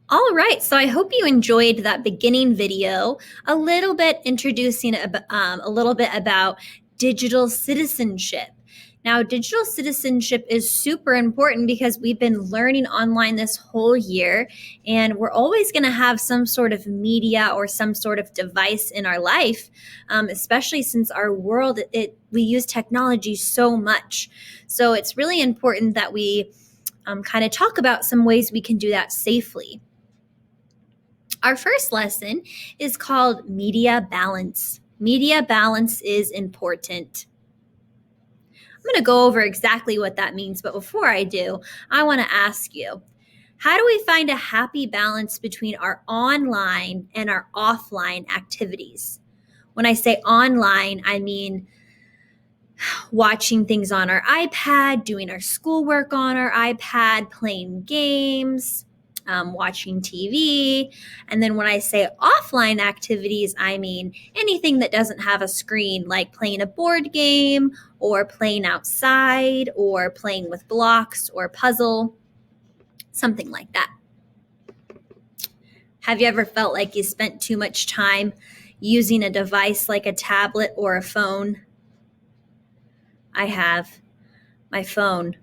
All right, so I hope you enjoyed that beginning video, a little bit introducing a little bit about digital citizenship. Now, digital citizenship is super important because we've been learning online this whole year, and we're always going to have some sort of media or some sort of device in our life, especially since our world, we use technology so much. So it's really important that we kind of talk about some ways we can do that safely. Our first lesson is called media balance. Media balance is important. I'm going to go over exactly what that means, but before I do, I want to ask you, how do we find a happy balance between our online and our offline activities? When I say online, I mean watching things on our iPad, doing our schoolwork on our iPad, playing games, watching TV. And then when I say offline activities, I mean anything that doesn't have a screen, like playing a board game or playing outside or playing with blocks or puzzle, something like that. Have you ever felt like you spent too much time using a device like a tablet or a phone? I have. My phone.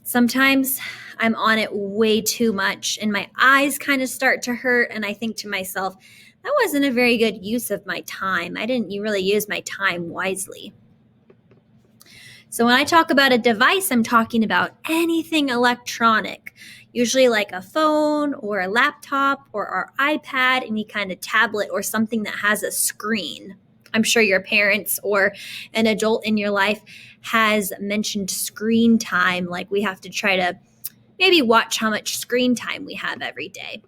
Sometimes I'm on it way too much and my eyes kind of start to hurt, and I think to myself, that wasn't a very good use of my time. I didn't really use my time wisely. So when I talk about a device, I'm talking about anything electronic, usually like a phone or a laptop or our iPad, any kind of tablet or something that has a screen. I'm sure your parents or an adult in your life has mentioned screen time, like we have to try to maybe watch how much screen time we have every day.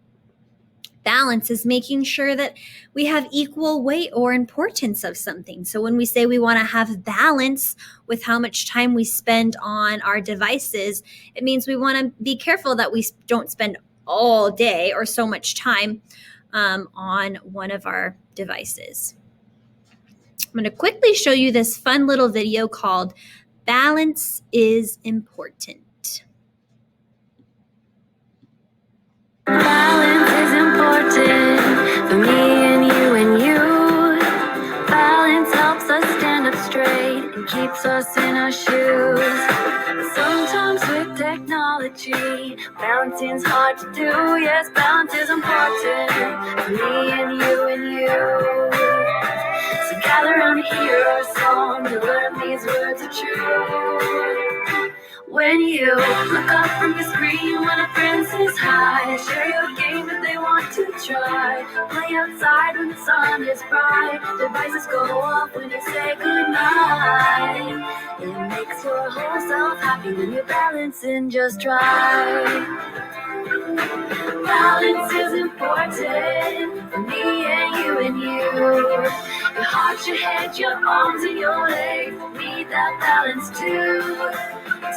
Balance is making sure that we have equal weight or importance of something. So when we say we want to have balance with how much time we spend on our devices, it means we want to be careful that we don't spend all day or so much time on one of our devices. I'm going to quickly show you this fun little video called Balance is Important. Balance is important for me and you. Balance helps us stand up straight and keeps us in our shoes. Sometimes with technology, balancing's hard to do. Yes, balance is important for me and you. So gather around and hear our song to learn these words are true. When you look up from your screen when a friend says hi, share your game if they want to try, play outside when the sun is bright, devices go off when you say goodnight. It makes your whole self happy when you're balancing just right. Balance is important for me and you. Your heart, your head, your arms, and your legs need that balance too.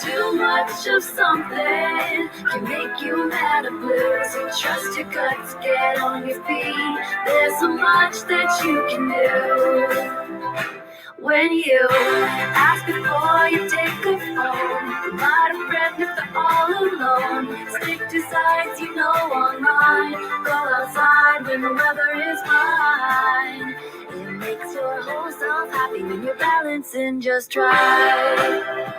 Too much of something can make you mad or blue. So trust your guts, get on your feet. There's so much that you can do. When you ask before you take a phone, invite a friend if they're all alone. Stick to sites you know online. Go outside when the weather is fine. It makes your whole self happy when you're balancing just right.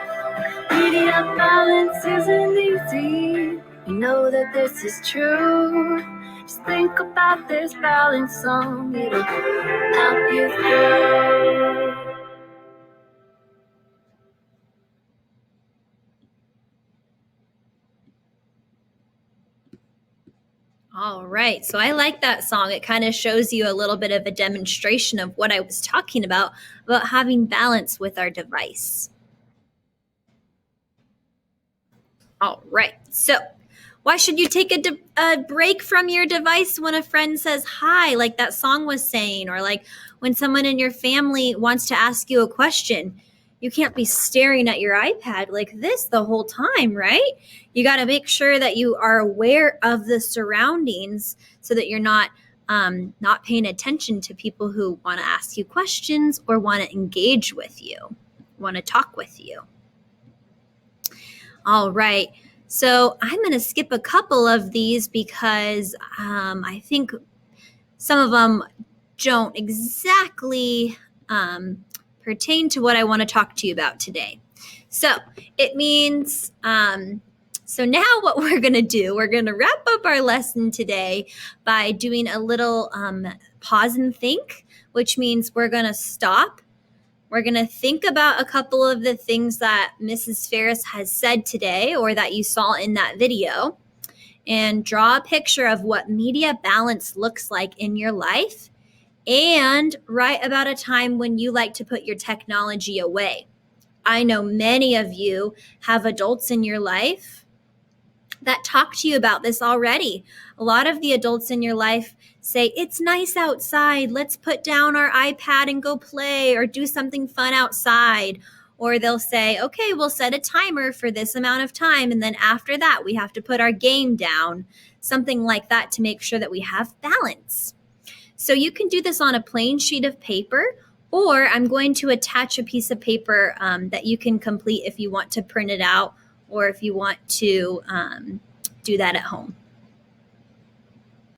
Media balance isn't easy. You know that this is true. Just think about this balance song. It'll help you through. All right, so I like that song. It kind of shows you a little bit of a demonstration of what I was talking about having balance with our device. All right, so why should you take a break from your device when a friend says hi, like that song was saying, or like when someone in your family wants to ask you a question? You can't be staring at your iPad like this the whole time, right? You got to make sure that you are aware of the surroundings so that you're not paying attention to people who want to ask you questions or want to engage with you, want to talk with you. All right. So I'm going to skip a couple of these because I think some of them don't exactly pertain to what I want to talk to you about today. So it means, so now what we're going to do, we're going to wrap up our lesson today by doing a little pause and think, which means we're going to stop. We're going to think about a couple of the things that Mrs. Ferris has said today or that you saw in that video, and draw a picture of what media balance looks like in your life, and write about a time when you like to put your technology away. I know many of you have adults in your life that talk to you about this already. A lot of the adults in your life say, it's nice outside, let's put down our iPad and go play or do something fun outside. Or they'll say, okay, we'll set a timer for this amount of time, and then after that, we have to put our game down. Something like that to make sure that we have balance. So you can do this on a plain sheet of paper, or I'm going to attach a piece of paper that you can complete if you want to print it out or if you want to do that at home.